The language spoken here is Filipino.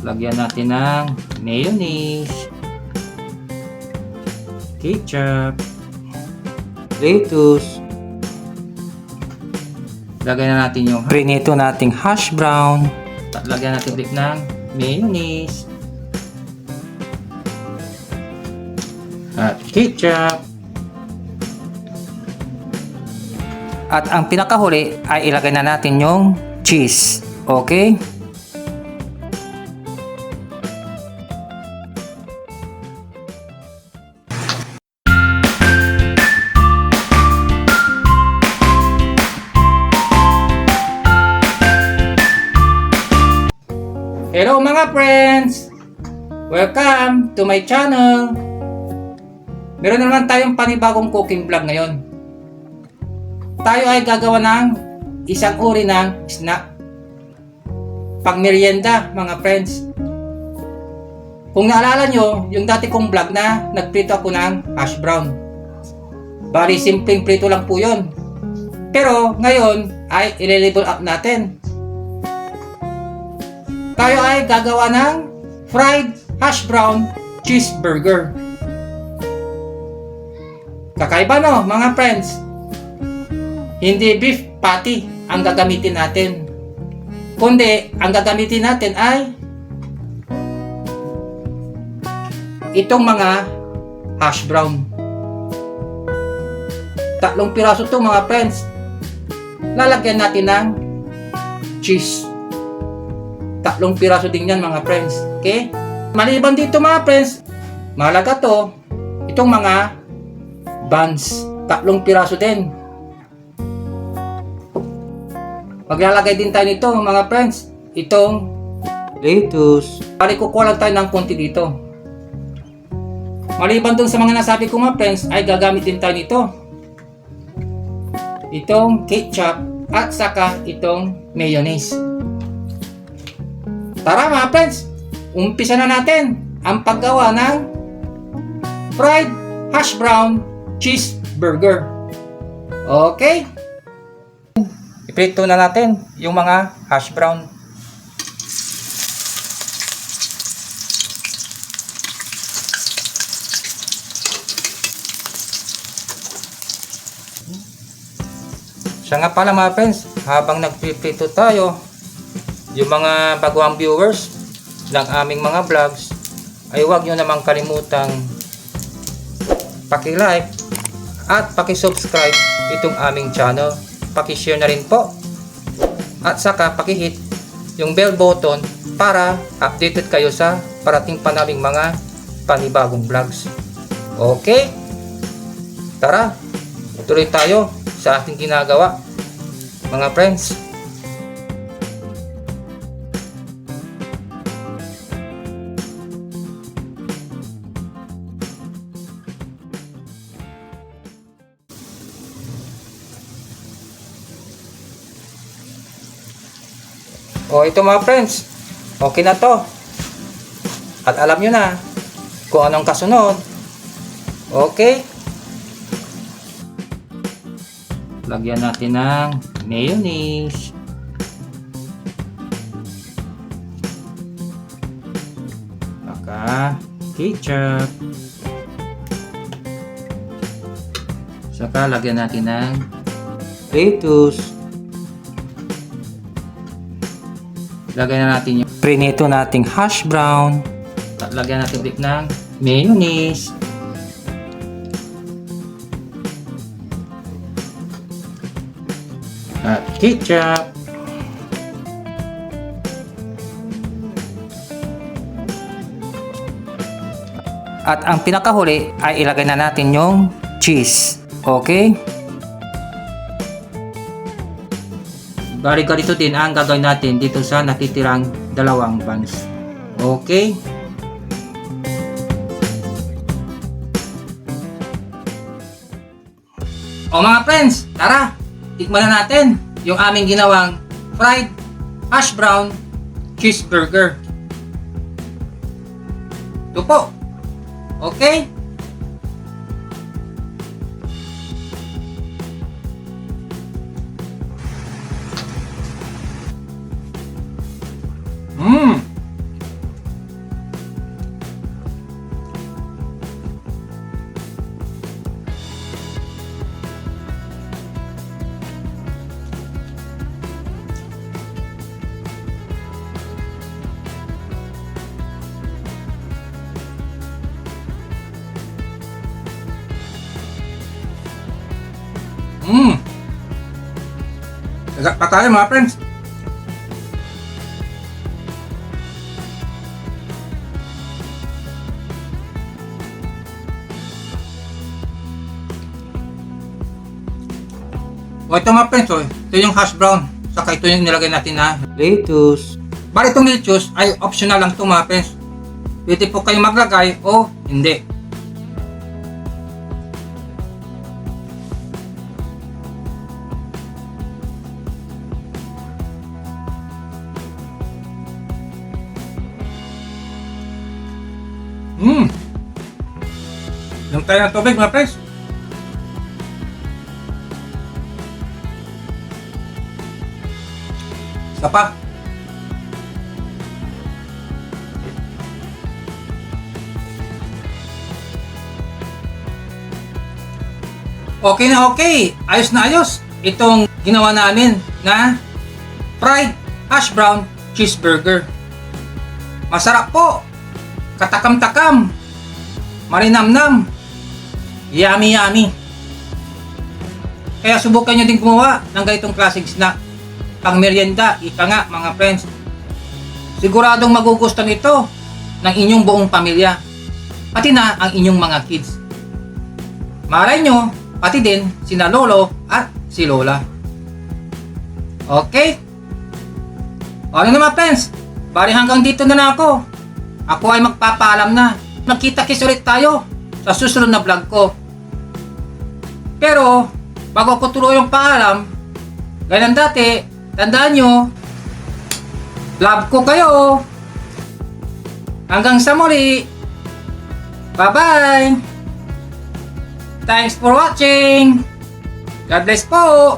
Lagyan natin ng mayonnaise, ketchup, lettuce. Lagyan na natin yung prinito nating hash brown. Lagyan natin ulit ng mayonnaise at ketchup. At ang pinakahuli ay ilagay na natin yung cheese. Okay? Hello mga friends! Welcome to my channel! Meron na naman tayong panibagong cooking vlog ngayon. Tayo ay gagawa ng isang uri ng snack. Pang merienda mga friends. Kung naalala nyo, yung dati kong vlog na nagprito ako ng hash brown. Bali simpleng prito lang po yun. Pero ngayon ay i-level up natin. Tayo ay gagawa ng fried hash brown cheeseburger. Kakaiba no mga friends. Hindi beef patty ang gagamitin natin. Kundi ang gagamitin natin ay itong mga hash brown. 3 piraso to mga friends. Lalagyan natin ng cheese. 3 piraso din yan mga friends. Okay? Maliban dito mga friends, mahalaga to, itong mga buns. 3 piraso din. Maglalagay din tayo nito mga friends, itong lettuce. Bali kukuha lang tayo ng konti dito. Maliban dun sa mga nasabi ko mga friends, ay gagamit din tayo nito. Itong ketchup at saka itong mayonnaise. Tara mga friends, umpisa na natin ang paggawa ng fried hash brown cheeseburger. Okay? Iprito na natin yung mga hash brown. Siya nga pala mga friends, habang nagpiprito tayo, yung mga baguhang viewers ng aming mga vlogs ay huwag nyo namang kalimutang paki-like at paki-subscribe itong aming channel. Paki-share na rin po at saka paki-hit yung bell button para updated kayo sa parating pa naming mga panibagong vlogs. Okay? Tara, tuloy tayo sa ating ginagawa mga friends. O ito mga friends, okay na to. At alam nyo na kung anong kasunod. Okay? Lagyan natin ng mayonnaise. Saka ketchup. Saka lagyan natin ng lettuce. Lagyan na natin yung prinito nating hash brown. Lagyan natin ulit ng mayonnaise. At ketchup. At ang pinakahuli ay ilagay na natin yung cheese. Okay? Bali ganito din ang gagawin natin dito sa natitirang 2 buns. Okay? O mga friends, tara! Tikman na natin yung aming ginawang fried hash brown cheeseburger. Ito po. Okay? Mmm. Mmm. Agak pa tayo mga friends. O ito mga friends, ito yung hash brown. Saka ito yung nilagay natin na lettuce. Bali itong lettuce ay optional lang ito mga friends. Pwede po kayo maglagay o hindi. Inom tayo ng tubig mga friends. Isa pa. Okay na okay. Ayos na ayos. Itong ginawa namin na fried hash brown cheeseburger. Masarap po. Katakam-takam. Marinamnam. Yummy yummy. Kaya subukan nyo din gumawa ng ganitong klaseng snack. Pang merienda, ika nga mga friends. Siguradong magugustuhan ito ng inyong buong pamilya. Pati na ang inyong mga kids. Malay nyo, pati din sina lolo at si lola. Okay? O ano na mga friends? Bali hanggang dito na lang ako. Ako ay magpapaalam na. Magkita-kits ulit tayo sa susunod na vlog ko. Pero, bago ako tuluyang paalam, ganyan dati, tandaan nyo, love ko kayo. Hanggang sa muli. Bye-bye. Thanks for watching. God bless po.